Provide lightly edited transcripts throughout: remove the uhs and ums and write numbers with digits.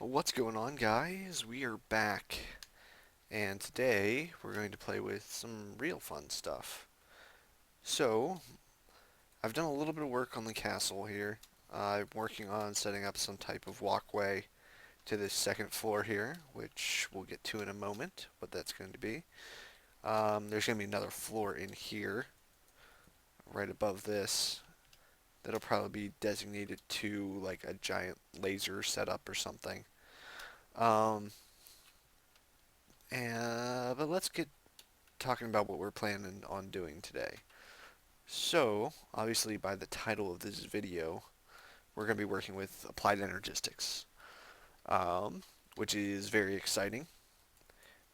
What's going on, guys? We are back, and today we're going to play with some real fun stuff. So, I've done a little bit of work on the castle here. I'm working on setting up some type of walkway to this second floor here, which we'll get to in a moment, what that's going to be. There's going to be another floor in here, right above this, that'll probably be designated to like a giant laser setup or something. Um, but let's get talking about what we're planning on doing today. So, obviously by the title of this video, we're going to be working with applied energistics, which is very exciting.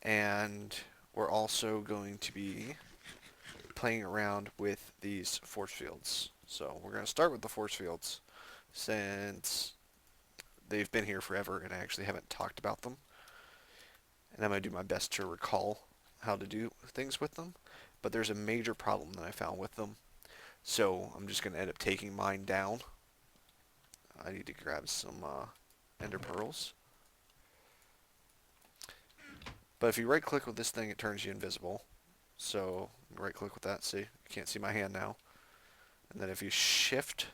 And we're also going to be playing around with these force fields. So we're going to start with the force fields since they've been here forever and I actually haven't talked about them. And I'm going to do my best to recall how to do things with them. But there's a major problem that I found with them. So I'm just going to end up taking mine down. I need to grab some ender pearls. But if you right click with this thing, it turns you invisible. So right click with that, see? You can't see my hand now. And then if you shift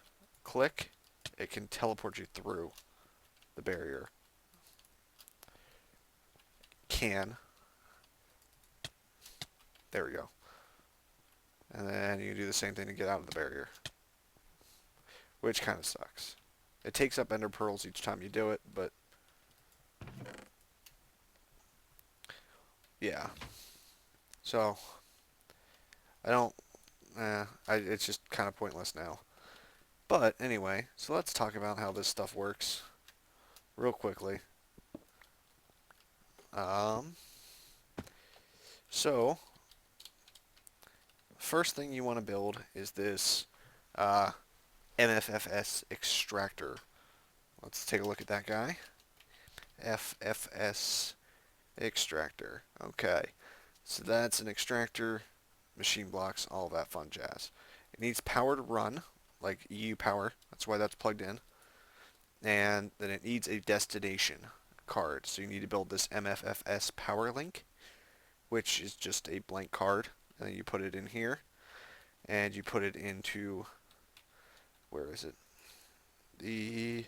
click, it can teleport you through the barrier. Can. There we go. And then you can do the same thing to get out of the barrier. Which kind of sucks. It takes up ender pearls each time you do it, but yeah. So I don't. It's just kind of pointless now. But anyway, so let's talk about how this stuff works real quickly. Um, so first thing you want to build is this uh, MFFS extractor. Let's take a look at that guy. FFS extractor. Okay, so that's an extractor, machine blocks, all that fun jazz. It needs power to run, like EU power. That's why that's plugged in. And then it needs a destination card. So you need to build this MFFS power link, which is just a blank card. And then you put it in here, and you put it into, where is it? The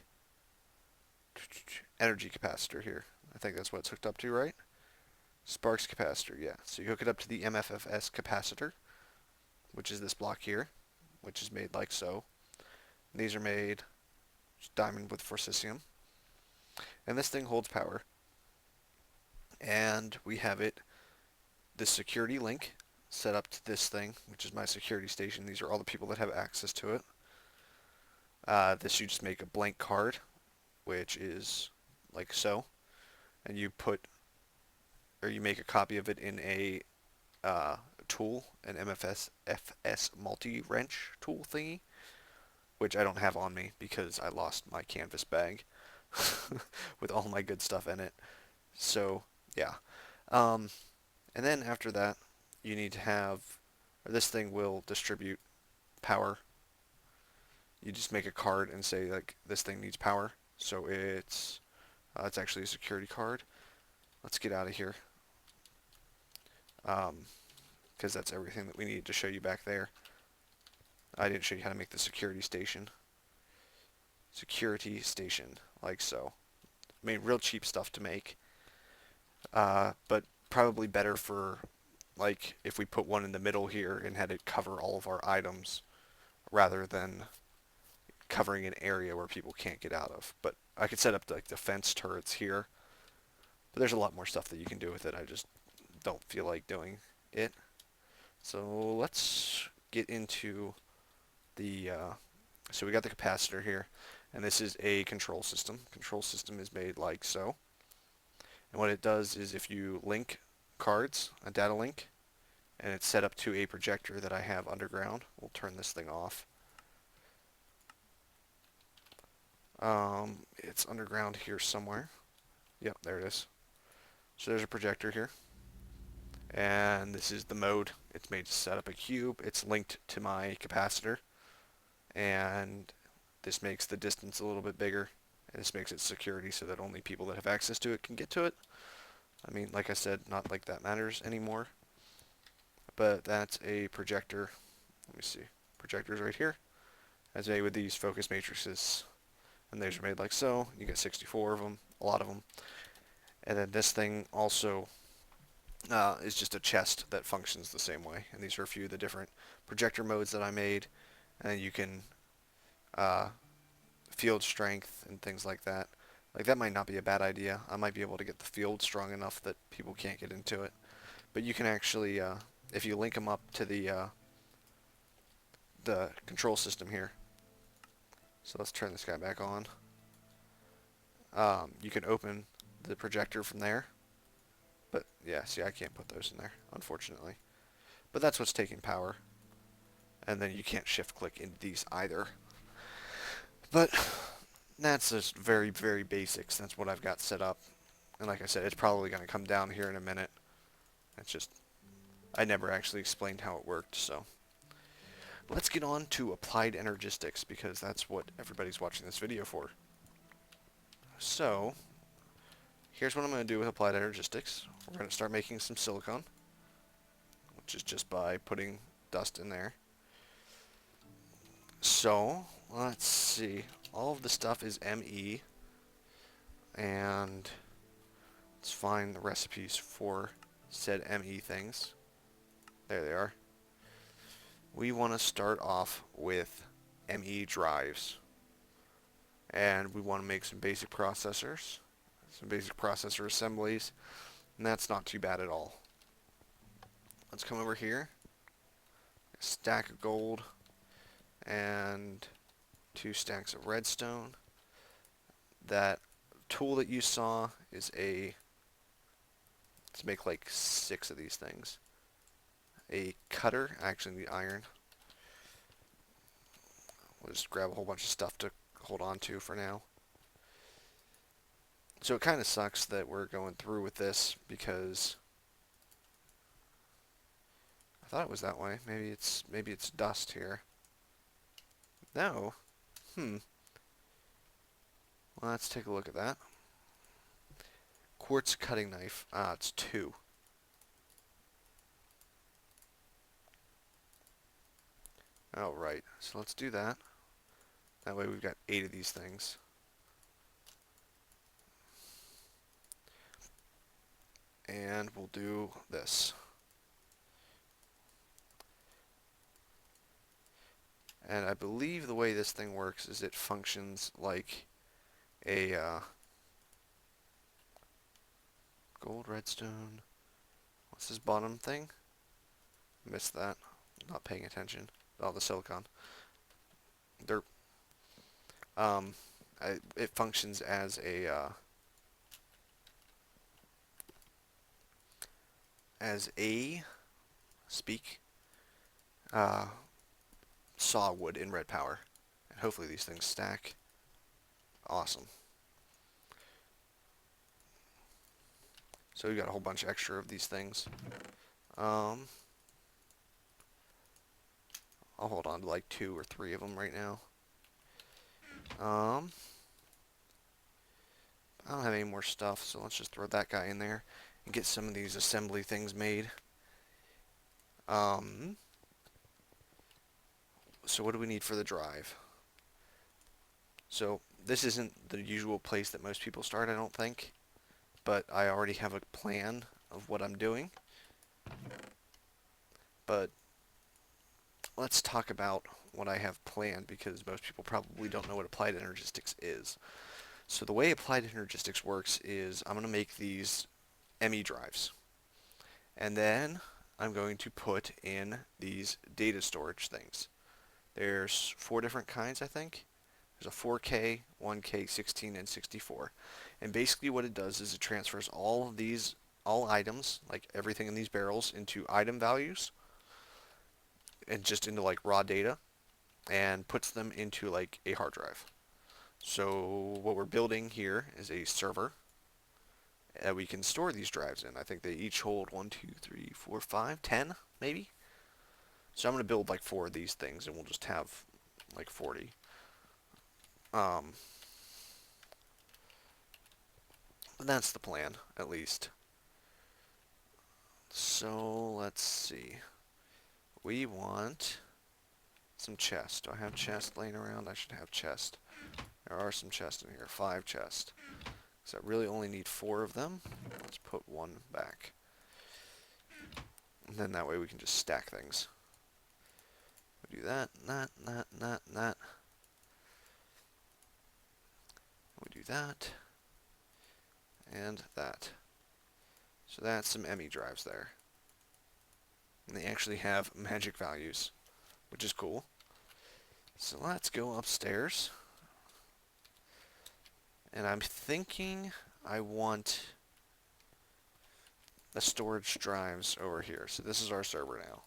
energy capacitor here. I think that's what it's hooked up to, right? Sparks capacitor, yeah. So you hook it up to the MFFS capacitor, which is this block here, which is made like so. And these are made diamond with forcicium. And this thing holds power. And we have it, this security link set up to this thing, which is my security station. These are all the people that have access to it. This you just make a blank card, which is like so. And you put, or you make a copy of it in a tool, an MFFS multi-wrench tool thingy, which I don't have on me because I lost my canvas bag with all my good stuff in it. So, yeah. Um, and then after that, you need to have, or this thing will distribute power. You just make a card and say, like, this thing needs power. So it's actually a security card. Let's get out of here. Because that's everything that we needed to show you back there. I didn't show you how to make the security station. Security station, like so. I mean, real cheap stuff to make. But probably better for, like, if we put one in the middle here and had it cover all of our items rather than covering an area where people can't get out of. But I could set up like defense turrets here. But there's a lot more stuff that you can do with it. I just don't feel like doing it. So let's get into the so we got the capacitor here, and this is a control system. Control system is made like so. And what it does is if you link cards, a data link, and it's set up to a projector that I have underground, we'll turn this thing off. It's underground here somewhere. Yep, there it is. So there's a projector here. And this is the mode. It's made to set up a cube. It's linked to my capacitor. And this makes the distance a little bit bigger. And this makes it security so that only people that have access to it can get to it. I mean, like I said, not like that matters anymore. But that's a projector. Let me see. Projectors right here. As made with these focus matrices. And these are made like so. You get 64 of them, a lot of them. And then this thing also is just a chest that functions the same way. And these are a few of the different projector modes that I made. And then you can uh, field strength and things like that. Like that might not be a bad idea. I might be able to get the field strong enough that people can't get into it. But you can actually, if you link them up to the control system here. So let's turn this guy back on. You can open the projector from there. But yeah, see, I can't put those in there, unfortunately. But that's what's taking power. And then you can't shift click into these either. But that's just very, very basics. That's what I've got set up. And like I said, it's probably going to come down here in a minute. It's just, I never actually explained how it worked, so. Let's get on to applied energistics, because that's what everybody's watching this video for. So, here's what I'm going to do with applied energistics. We're going to start making some silicone, which is just by putting dust in there. So, let's see. All of the stuff is ME, and let's find the recipes for said ME things. There they are. We want to start off with ME drives. And we want to make some basic processors, some basic processor assemblies, and that's not too bad at all. Let's come over here, a stack of gold, and 2 stacks of redstone. That tool that you saw is let's make like 6 of these things. A cutter, actually the iron. We'll just grab a whole bunch of stuff to hold on to for now. So it kind of sucks that we're going through with this because I thought it was that way. Maybe it's dust here. No. Well, let's take a look at that. Quartz cutting knife. It's 2. Oh, right. So let's do that. That way we've got 8 of these things. And we'll do this. And I believe the way this thing works is it functions like a gold, redstone. What's this bottom thing? Missed that. Not paying attention. Oh, the silicon. Derp. It functions as a sawwood in red power. And hopefully these things stack. Awesome. So we got a whole bunch extra of these things. I'll hold on to like 2 or 3 of them right now. I don't have any more stuff, so let's just throw that guy in there and get some of these assembly things made. So what do we need for the drive? So this isn't the usual place that most people start, I don't think, but I already have a plan of what I'm doing. But let's talk about what I have planned, because most people probably don't know what applied energistics is. So the way applied energistics works is I'm going to make these ME drives, and then I'm going to put in these data storage things. There's 4 different kinds, I think. There's a 4K, 1K, 16, and 64. And basically what it does is it transfers all items, like everything in these barrels, into item values, and just into like raw data, and puts them into like a hard drive. So what we're building here is a server that we can store these drives in. I think they each hold 1, 2, 3, 4, 5, 10 maybe. So I'm going to build like 4 of these things, and we'll just have like 40. That's the plan, at least. So, let's see. We want some chests. Do I have chests laying around? I should have chests. There are some chests in here. 5 chests. So I really only need 4 of them. Let's put 1 back. And then that way we can just stack things. We do that, that. We do that. And that. So that's some ME drives there. And they actually have magic values, which is cool. So let's go upstairs. And I'm thinking I want the storage drives over here. So this is our server now.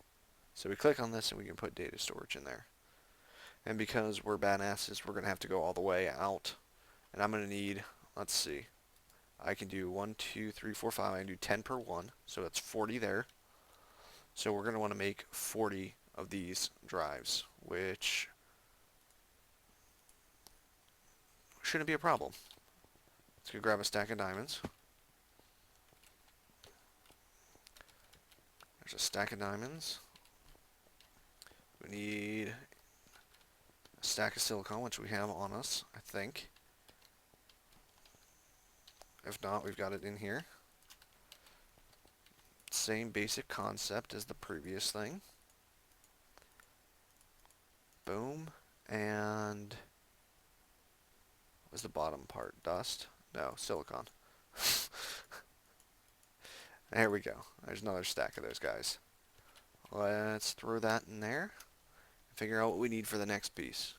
So we click on this and we can put data storage in there. And because we're badasses, we're going to have to go all the way out. And I'm going to need, let's see, I can do 1, 2, 3, 4, 5. I can do 10 per one. So that's 40 there. So we're going to want to make 40 of these drives, which shouldn't be a problem. Let's go grab a stack of diamonds. There's a stack of diamonds. We need a stack of silicone, which we have on us, I think. If not, we've got it in here. Same basic concept as the previous thing. Boom. And what was the bottom part? Dust? No, silicon. There we go. There's another stack of those guys. Let's throw that in there. Figure out what we need for the next piece.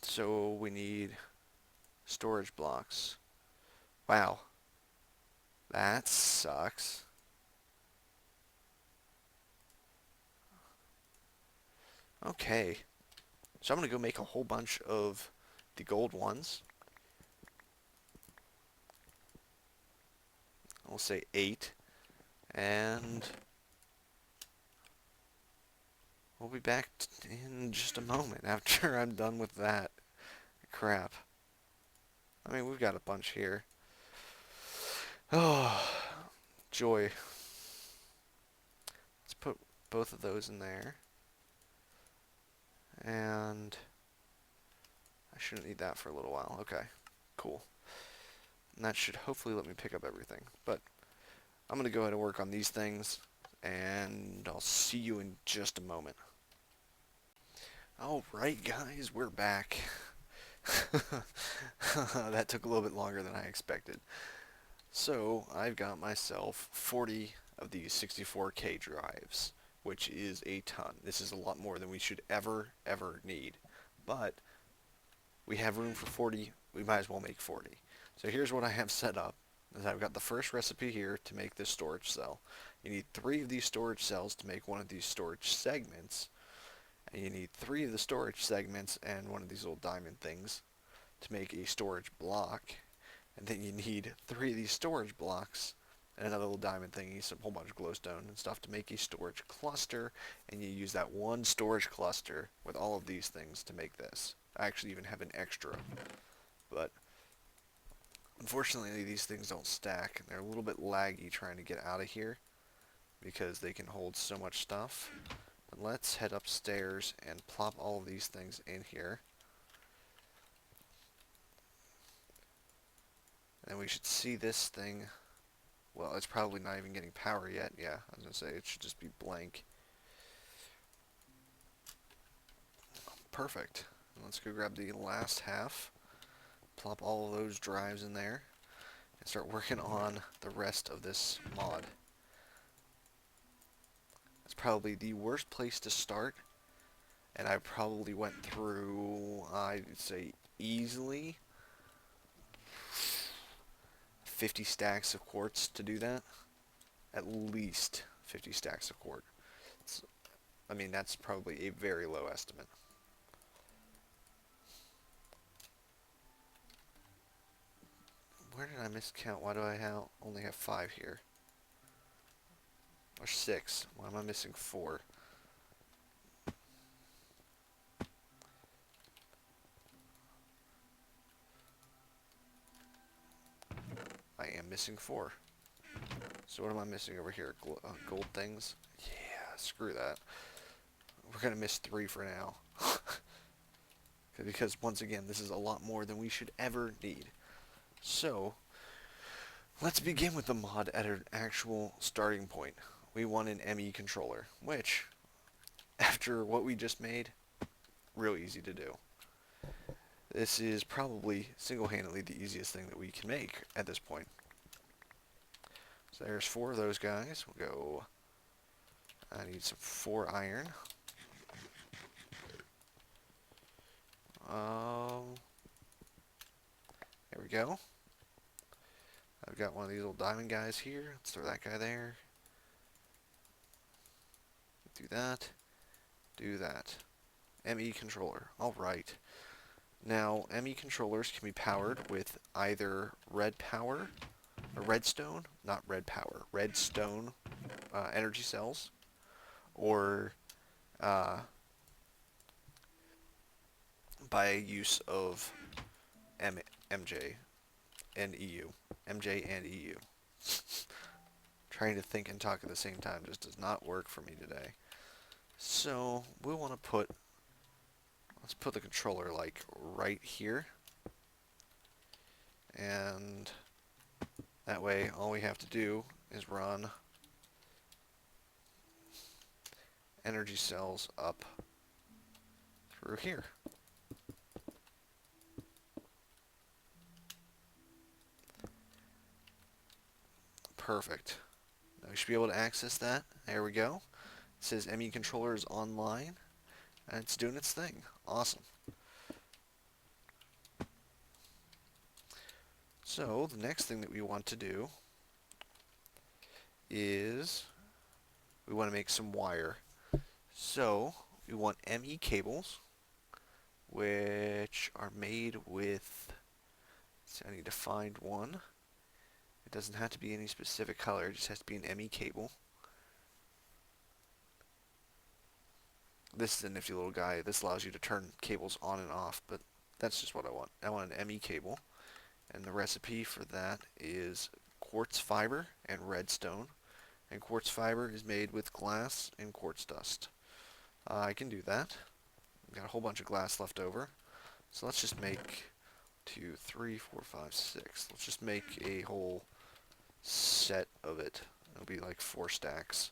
So we need storage blocks. Wow. That sucks. Okay. So I'm going to go make a whole bunch of the gold ones. We'll say 8. And we'll be back in just a moment after I'm done with that crap. I mean, we've got a bunch here. Oh, joy. Let's put both of those in there. And I shouldn't need that for a little while. Okay, cool. And that should hopefully let me pick up everything. But I'm going to go ahead and work on these things, and I'll see you in just a moment. Alright guys, we're back. That took a little bit longer than I expected. So, I've got myself 40 of these 64K drives, which is a ton. This is a lot more than we should ever need. But we have room for 40, we might as well make 40. So here's what I have set up. I've got the first recipe here to make this storage cell. You need 3 of these storage cells to make one of these storage segments. And you need 3 of the storage segments and one of these little diamond things to make a storage block. And then you need 3 of these storage blocks and another little diamond thingy, some whole bunch of glowstone and stuff to make a storage cluster. And you use that one storage cluster with all of these things to make this. I actually even have an extra. But unfortunately, these things don't stack. They're a little bit laggy trying to get out of here because they can hold so much stuff. But let's head upstairs and plop all of these things in here. And we should see this thing. Well, it's probably not even getting power yet. Yeah, I was going to say it should just be blank. Perfect. Let's go grab the last half. Plop all of those drives in there. And start working on the rest of this mod. It's probably the worst place to start. And I probably went through, I'd say, easily 50 stacks of quartz to do that. At least 50 stacks of quartz. I mean, that's probably a very low estimate. Where did I miscount? Why do I only have 5 here? Or 6. Why am I missing 4? missing 4. So what am I missing over here? Gold things? Yeah, screw that. We're going to miss 3 for now. Because, once again, this is a lot more than we should ever need. So, let's begin with the mod at an actual starting point. We want an ME controller, which, after what we just made, real easy to do. This is probably single-handedly the easiest thing that we can make at this point. So there's 4 of those guys. We'll go... I need some 4 iron. There we go. I've got one of these little diamond guys here. Let's throw that guy there. Do that. Do that. ME controller. Alright. Now, ME controllers can be powered with either red power, or redstone, not red power, redstone energy cells, or by use of MJ and EU. MJ and EU. Trying to think and talk at the same time just does not work for me today. So, we want to let's put the controller like right here. And that way all we have to do is run energy cells up through here. Perfect. Now we should be able to access that. There we go. It says ME controller is online, and it's doing its thing. Awesome. So the next thing that we want to do is we want to make some wire. So we want ME cables, which are made with, so I need to find one. It doesn't have to be any specific color, it just has to be an ME cable. This is a nifty little guy. This allows you to turn cables on and off, but that's just what I want. I want an ME cable, and the recipe for that is quartz fiber and redstone. And quartz fiber is made with glass and quartz dust. I can do that. I've got a whole bunch of glass left over. So let's just make 2, 3, 4, 5, 6. Let's just make a whole set of it. It'll be like 4 stacks.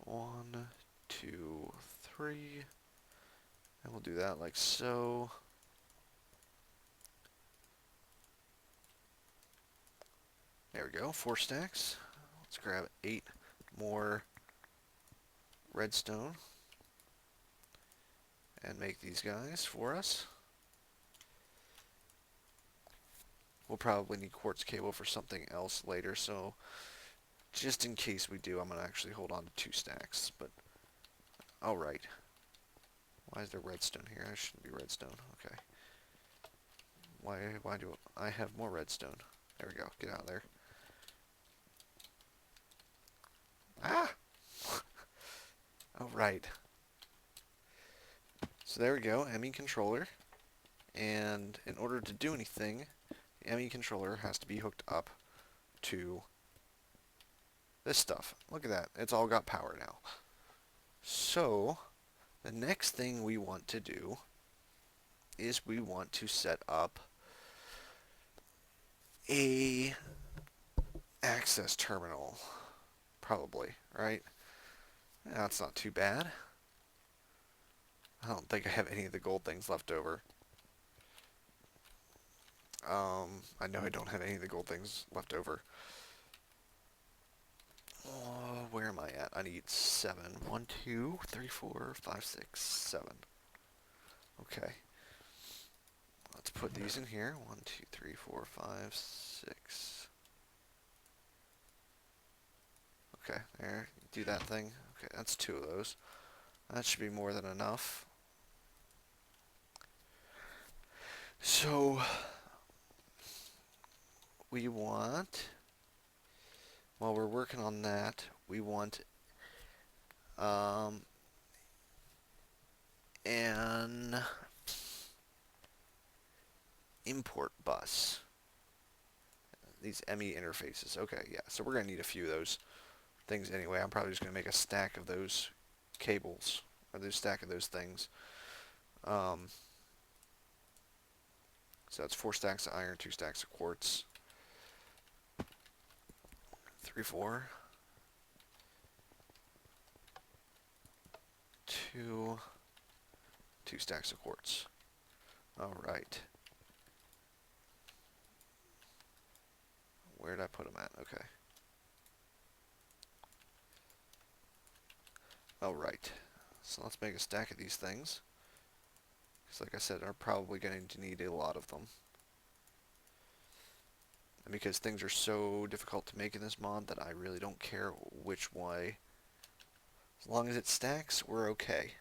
1, 2, 3. And we'll do that like so. There we go, 4 stacks. Let's grab 8 more redstone and make these guys for us. We'll probably need quartz cable for something else later, so just in case we do, I'm going to actually hold on to 2 stacks. But, alright. Why is there redstone here? I shouldn't be redstone. Okay. Why do I have more redstone? There we go. Get out of there. Ah! Alright. So there we go, ME controller. And in order to do anything, the ME controller has to be hooked up to this stuff. Look at that. It's all got power now. So, the next thing we want to do is we want to set up a access terminal. Probably, right? That's not too bad. I don't think I have any of the gold things left over. I know I don't have any of the gold things left over. Where am I at? I need 7. 1, 2, 3, 4, 5, 6, 7. Okay. Let's put these in here. 1, 2, 3, 4, 5, 6. Okay, there. Do that thing. Okay, that's 2 of those. That should be more than enough. So, we want, while we're working on that, we want an import bus. These ME interfaces. Okay, yeah. So we're going to need a few of those things anyway. I'm probably just going to make a stack of those cables, or this stack of those things. Um, so that's 4 stacks of iron, 2 stacks of quartz, 3, 4, 2, 2 stacks of quartz. All right. Where did I put them at? Okay. All right. So let's make a stack of these things. Because like I said, I'm probably going to need a lot of them. And because things are so difficult to make in this mod that I really don't care which way. As long as it stacks, we're okay.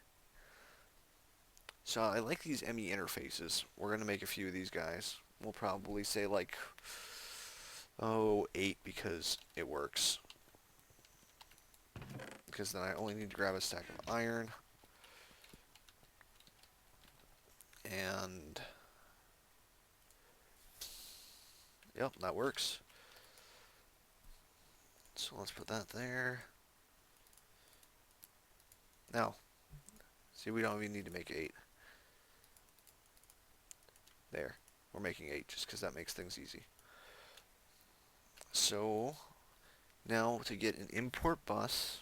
So I like these ME interfaces. We're going to make a few of these guys. We'll probably say like, 8 because it works. Because then I only need to grab a stack of iron. And yep, that works. So let's put that there. Now, see, we don't even need to make 8. There, we're making 8 just because that makes things easy. So now to get an import bus,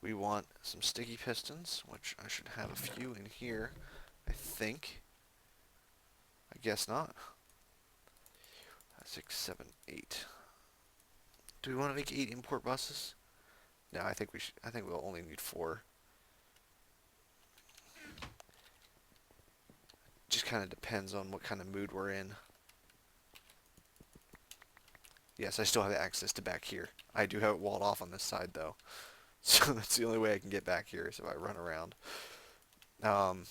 we want some sticky pistons, which I should have a few in here, I think. I guess not. 6, 7, 8. Do we want to make 8 import buses? No, I think we should. I think we'll only need 4. Just kind of depends on what kind of mood we're in. Yes, I still have access to back here. I do have it walled off on this side though, so that's the only way I can get back here is if I run around. Was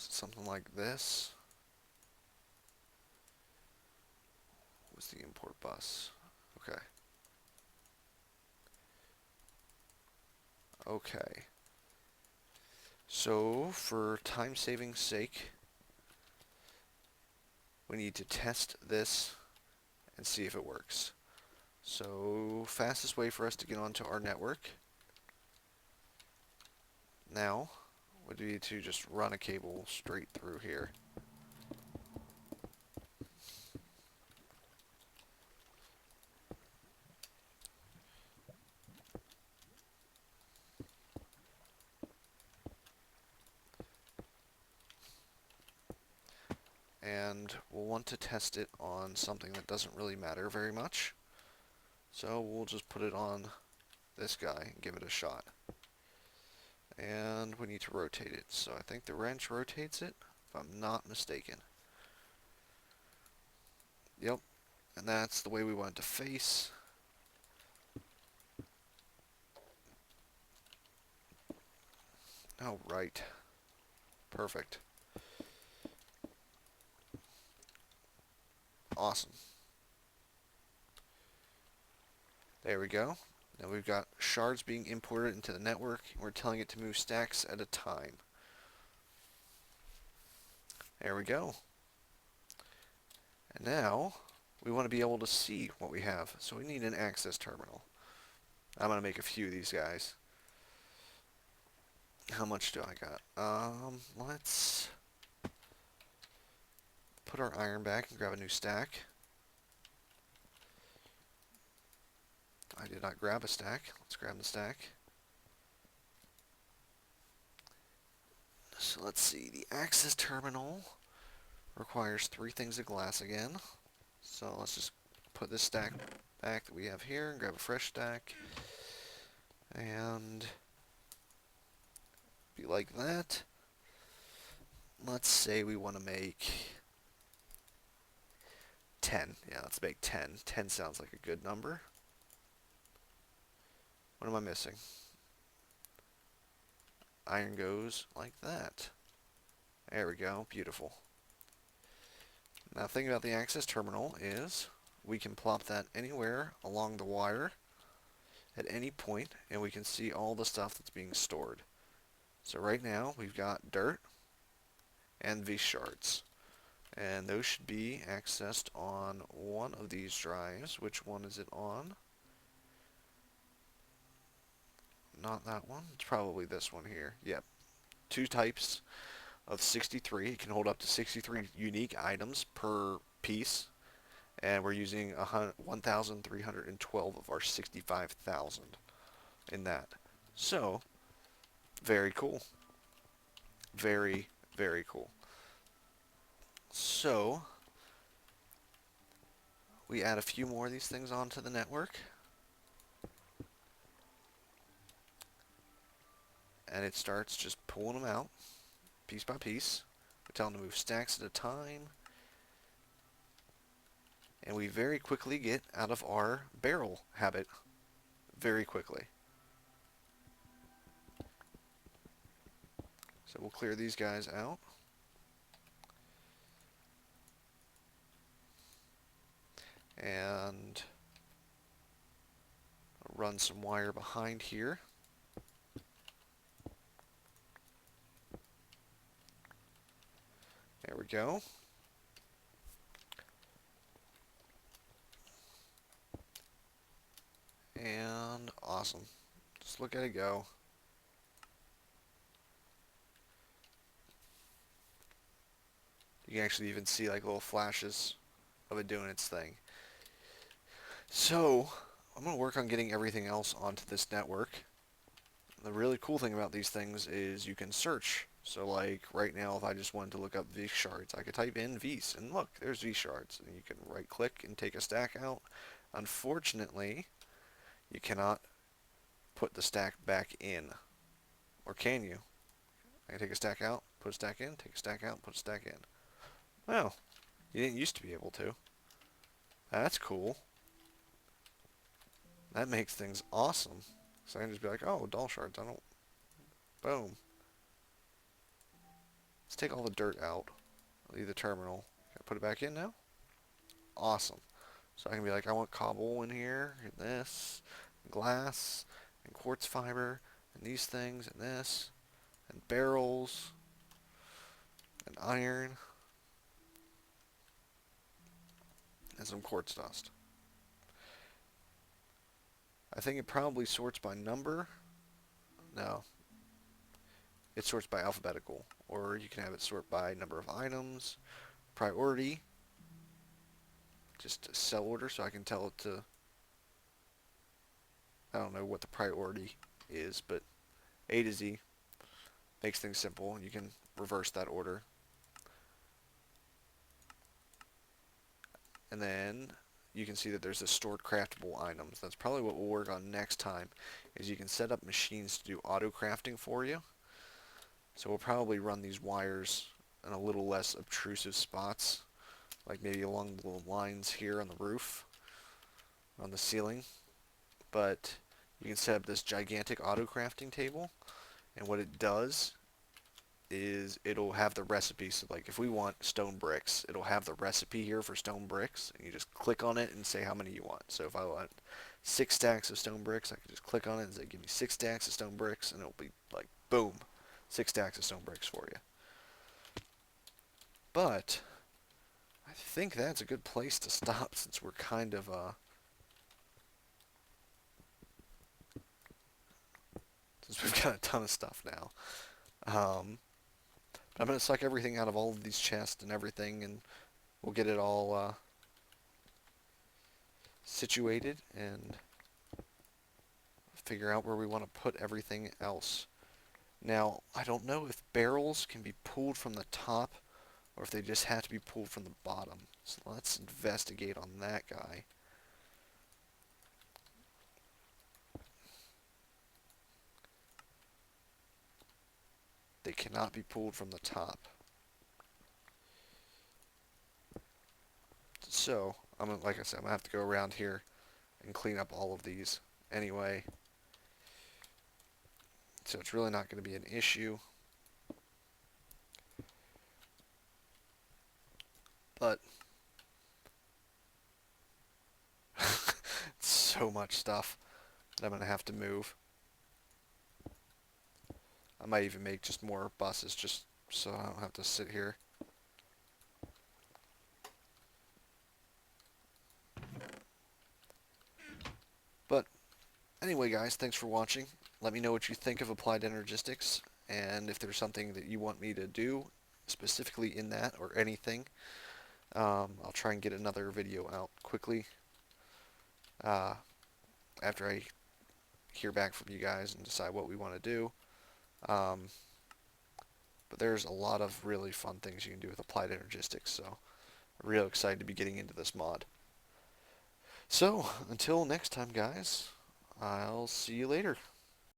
it something like this? Was the import bus? Okay. Okay. So, for time saving's sake, we need to test this and see if it works. So, fastest way for us to get onto our network now would be to just run a cable straight through here. And we'll want to test it on something that doesn't really matter very much. So we'll just put it on this guy and give it a shot. And we need to rotate it. So I think the wrench rotates it, if I'm not mistaken. Yep, and that's the way we want it to face. Oh, right. Perfect. Awesome. There we go. Now we've got shards being imported into the network, and we're telling it to move stacks at a time. There we go. And now we want to be able to see what we have, so we need an access terminal. I'm going to make a few of these guys. How much do I got? Let's put our iron back and grab a new stack. I did not grab a stack. Let's grab the stack. So let's see. The access terminal requires 3 things of glass again. So let's just put this stack back that we have here and grab a fresh stack. And be like that. Let's say we want to make 10. Yeah, let's make 10. 10 sounds like a good number. What am I missing? Iron goes like that. There we go. Beautiful. Now, the thing about the access terminal is we can plop that anywhere along the wire at any point, and we can see all the stuff that's being stored. So right now we've got dirt and V shards. And those should be accessed on one of these drives. Which one is it on? Not that one. It's probably this one here. Yep. Two types of 63. It can hold up to 63 unique items per piece. And we're using 1,312 of our 65,000 in that. So, very cool. Very, very cool. So, we add a few more of these things onto the network. And it starts just pulling them out, piece by piece. We tell them to move stacks at a time. And we very quickly get out of our barrel habit. Very quickly. So we'll clear these guys out. And run some wire behind here. There we go. And awesome. Just look at it go. You can actually even see like little flashes of it doing its thing. So, I'm going to work on getting everything else onto this network. The really cool thing about these things is you can search. So like right now if I just wanted to look up V shards, I could type in V's and look, there's V shards. And you can right click and take a stack out. Unfortunately, you cannot put the stack back in. Or can you? I can take a stack out, put a stack in, take a stack out, put a stack in. Well, you didn't used to be able to. That's cool. That makes things awesome. So I can just be like, oh, doll shards, I don't... Boom. Let's take all the dirt out. Leave the terminal. Can I put it back in now? Awesome. So I can be like, I want cobble in here, and this, and glass, and quartz fiber, and these things, and this, and barrels, and iron, and some quartz dust. I think it probably sorts by number. No. It sorts by alphabetical. Or you can have it sort by number of items, priority, just cell order, so I can tell it to... I don't know what the priority is, but A to Z makes things simple. You can reverse that order. And then you can see that there's the stored craftable items. That's probably what we'll work on next time, is you can set up machines to do auto crafting for you. So we'll probably run these wires in a little less obtrusive spots, like maybe along the lines here on the roof, on the ceiling. But you can set up this gigantic auto crafting table, and what it does is it'll have the recipe. So like if we want stone bricks, it'll have the recipe here for stone bricks, and you just click on it and say how many you want. So if I want 6 stacks of stone bricks, I can just click on it and say give me 6 stacks of stone bricks, and it'll be like boom, 6 stacks of stone bricks for you. But I think that's a good place to stop, since we're kind of since we've got a ton of stuff now. I'm going to suck everything out of all of these chests and everything, and we'll get it all situated and figure out where we want to put everything else. Now, I don't know if barrels can be pulled from the top or if they just have to be pulled from the bottom. So let's investigate on that guy. They cannot be pulled from the top. So, like I said, I'm going to have to go around here and clean up all of these anyway. So it's really not going to be an issue. But so much stuff that I'm going to have to move. I might even make just more buses just so I don't have to sit here. But anyway, guys, thanks for watching. Let me know what you think of applied energistics, and if there's something that you want me to do specifically in that or anything. I'll try and get another video out quickly uh, after I hear back from you guys and decide what we want to do. Um, but there's a lot of really fun things you can do with applied energistics, so I'm real excited to be getting into this mod. So, until next time, guys, I'll see you later.